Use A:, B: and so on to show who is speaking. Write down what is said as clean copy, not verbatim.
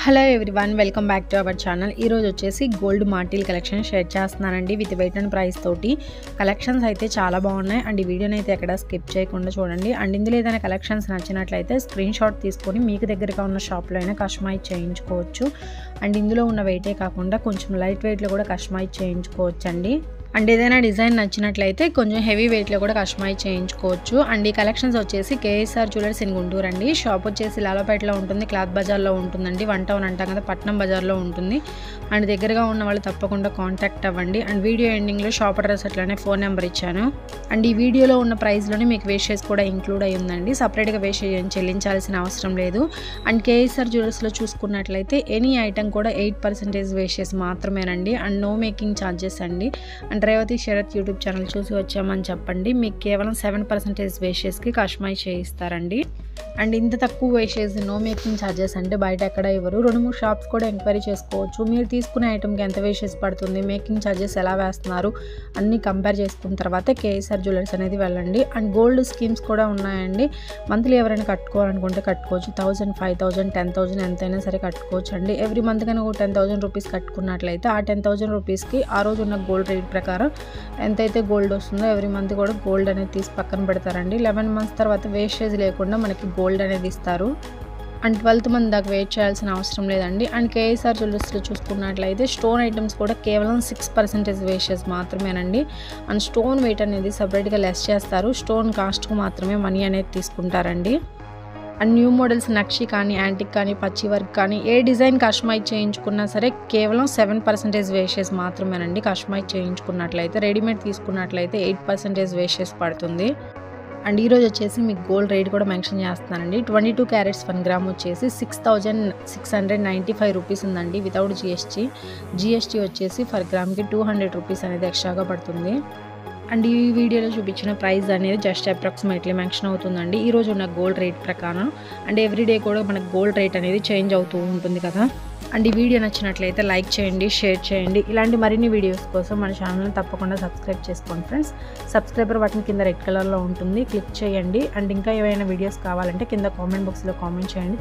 A: Hello everyone, welcome back to our channel. ఈరోజు వచ్చేసి gold మార్టిల్ collection share చేస్తున్నానండి with wait and price తోటి. Collections అయితే చాలా బాగున్నాయి అండ్ ఈ వీడియోని అయితే ఎక్కడ స్కిప్ చేయకుండా చూడండి. అండ్ ఇందులో ఏదైనా కలెక్షన్స్ నచ్చినట్లయితే స్క్రీన్ షాట్ తీసుకొని మీకు దగ్గరగా ఉన్న షాప్లో అయినా కస్టమైజ్ చేయించుకోవచ్చు. అండ్ ఇందులో ఉన్న వెయిటే కాకుండా కొంచెం లైట్ వెయిట్లో కూడా కస్టమైజ్ చేయించుకోవచ్చు అండి. అండ్ ఏదైనా డిజైన్ నచ్చినట్లయితే కొంచెం హెవీ వెయిట్లో కూడా కస్టమైజ్ చేయించుకోవచ్చు. అండ్ ఈ కలెక్షన్స్ వచ్చేసి కేఎస్ఆర్ జ్యువెలర్స్ ఇన్ గుంటూరు అండి. షాప్ వచ్చేసి లాలపేటలో ఉంటుంది, క్లాత్ బజార్లో ఉంటుందండి. వన్ టౌన్ అంటాం కదా, పట్నం బజార్లో ఉంటుంది. అండ్ దగ్గరగా ఉన్న వాళ్ళు తప్పకుండా కాంటాక్ట్ అవ్వండి. అండ్ వీడియో ఎండింగ్లో షాప్ అడ్రస్ అట్లానే ఫోన్ నెంబర్ ఇచ్చాను. అండ్ ఈ వీడియోలో ఉన్న ప్రైస్లోనే మీకు వేషెస్ కూడా ఇంక్లూడ్ అయ్యి ఉందండి. సపరేట్గా వేషెస్ చెల్లించాల్సిన అవసరం లేదు. అండ్ కేఎస్ఆర్ జ్యువెలర్స్లో చూసుకున్నట్లయితే ఎనీ ఐటమ్ కూడా 8% వేషెస్ మాత్రమేనండి. అండ్ నో మేకింగ్ ఛార్జెస్ అండి. And Revathi Sarath YouTube channel చూసి వచ్చామని చెప్పండి, మీకు కేవలం 7% వేషెస్కి కస్టమైజ్ చేయిస్తారండి. అండ్ ఇంత తక్కువ వేషెస్ నో మేకింగ్ ఛార్జెస్ అంటే బయట ఎక్కడ ఇవ్వరు. 2-3 షాప్స్ కూడా ఎంక్వైరీ చేసుకోవచ్చు. మీరు తీసుకునే ఐటమ్కి ఎంత వేషెస్ పడుతుంది, మేకింగ్ ఛార్జెస్ ఎలా వేస్తున్నారు అన్నీ కంపేర్ చేసుకున్న తర్వాత కేఎస్ఆర్ జ్యువెలర్స్ అనేది వెళ్ళండి. అండ్ గోల్డ్ స్కీమ్స్ కూడా ఉన్నాయండి. మంత్లీ ఎవరైనా కట్టుకోవాలనుకుంటే కట్టుకోవచ్చు. 1000, 5000, 10,000 ఎంతైనా సరే కట్టుకోవచ్చు అండి. ఎవ్రీ మంత్ కనుక 10,000 రూపీస్ కట్టుకున్నట్లయితే ఆ 10,000 రూపీస్కి ఆ రోజు ఉన్న గోల్డ్ రేట్ ప్రకారం ఎంతైతే గోల్డ్ వస్తుందో ఎవ్రీ మంత్ కూడా గోల్డ్ అనేది తీసి పక్కన పెడతారండి. 11 మంత్స్ తర్వాత వేస్టేజ్ లేకుండా మనకి గోల్డ్ అనేది ఇస్తారు. అండ్ 12th మంత్ దాకా వెయిట్ చేయాల్సిన అవసరం లేదండి. అండ్ కేఎస్ఆర్ జ్యువెలర్స్లో చూసుకున్నట్లయితే స్టోన్ ఐటమ్స్ కూడా కేవలం 6% వేషెస్ మాత్రమేనండి. అండ్ స్టోన్ వెయిట్ అనేది సపరేట్గా లెస్ చేస్తారు. స్టోన్ కాస్ట్కు మాత్రమే మనీ అనేది తీసుకుంటారండి. అండ్ న్యూ మోడల్స్ నక్షి కానీ, యాంటిక్ కానీ, పచ్చి వర్క్ కానీ ఏ డిజైన్ కస్టమైజ్ చేయించుకున్నా సరే కేవలం 7% వేషెస్ మాత్రమేనండి. కస్టమైజ్ చేయించుకున్నట్లయితే రెడీమేడ్ తీసుకున్నట్లయితే 8% వేషెస్ పడుతుంది. అండ్ ఈరోజు వచ్చేసి మీకు గోల్డ్ రేట్ కూడా మెన్షన్ చేస్తున్నానండి. 22 క్యారెట్స్ 1 గ్రామ్ వచ్చేసి 6,695 రూపీస్ ఉందండి వితౌట్ జిఎస్టీ వచ్చేసి ఫర్ గ్రామ్కి 200 రూపీస్ అనేది ఎక్స్ట్రాగా పడుతుంది. అండ్ ఈ వీడియోలో చూపించిన ప్రైస్ అనేది జస్ట్ అప్రాక్సిమేట్లీ మెన్షన్ అవుతుందండి ఈరోజు ఉన్న గోల్డ్ రేట్ ప్రకారం. అండ్ ఎవ్రీడే కూడా మనకు గోల్డ్ రేట్ అనేది చేంజ్ అవుతూ ఉంటుంది కదా. అండ్ ఈ వీడియో నచ్చినట్లయితే లైక్ చేయండి, షేర్ చేయండి. ఇలాంటి మరిన్ని వీడియోస్ కోసం మన ఛానల్ని తప్పకుండా సబ్స్క్రైబ్ చేసుకోండి ఫ్రెండ్స్. సబ్స్క్రైబర్ బటన్ కింద రెడ్ కలర్లో ఉంటుంది, క్లిక్ చేయండి. అండ్ ఇంకా ఏవైనా వీడియోస్ కావాలంటే కింద కామెంట్ బాక్స్లో కామెంట్ చేయండి.